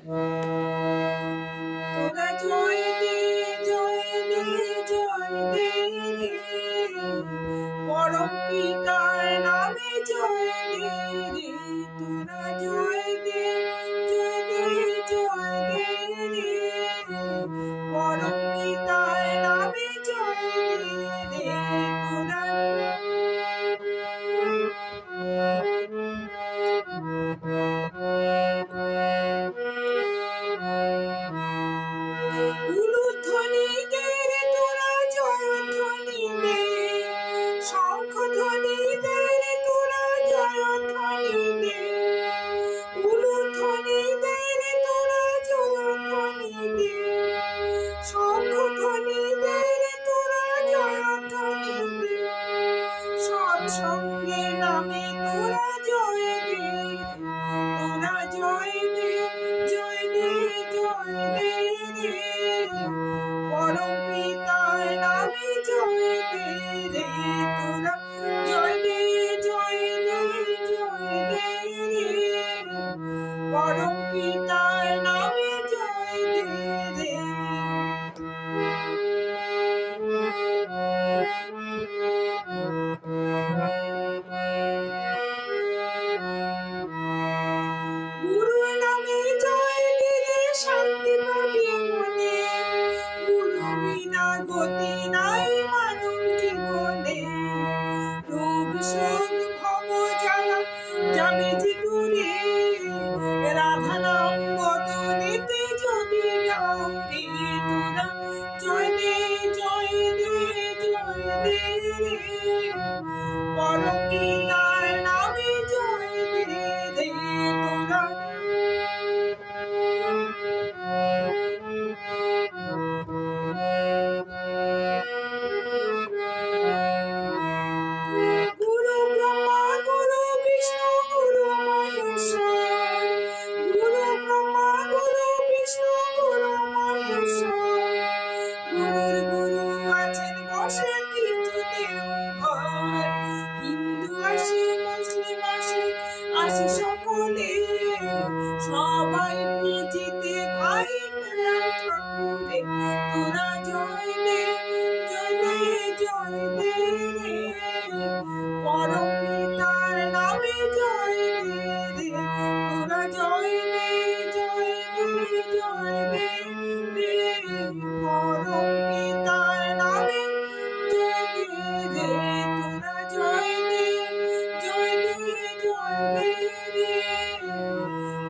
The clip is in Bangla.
তোরা জয় দে জয় দে জয় দে রে, পরম পিতার নামে জয় দে রে। তোরা জয় দে জয় দে জয় দে রে, পরম পিতার নামে জয় দে রে। তোরা উলুধ্বনি দে রে, তোরা জয়ধ্বনি দে, শঙ্খধ্বনি দে রে, তোরা জয়ধ্বনি দে, উলুধ্বনি দে রে, তোরা জয়ধ্বনি দে, শঙ্খধ্বনি দে রে, তোরা জয়ধ্বনি দে, সৎসঙ্গের নামে তোরা জয় দে, তোরা জয় দে জয় দে জয় দে রে, পরম পিতার নামে জয় দে রে। তোরা জয় দে জয় দে জয় দে রে, পরম পিতার নামে জয় দে রে। গুরু নামে জয় দিলে শান্তি পাবি মনে, গুরু বিনা গতি নাই মানব জীবনে। রোগ শোক ভব জ্বালা যাবে যে দূরে, রাধা নাম বদনেতে যদি গাও রে। তোরা জয় দে জয় দে জয় দে রে, পরম পিতার নামে জয় দে রে। তোরা গুরু ব্রহ্মা গুরু বিষ্ণু গুরু মহেশ্বর, গুরু ব্রহ্মা গুরু বিষ্ণু গুরু মহেশ্বর, গুরুর গুরু আছেন বসে তীর্থ দেওঘর। হিন্দু আসে মুসলিম আসে আসে সকলে, সবাই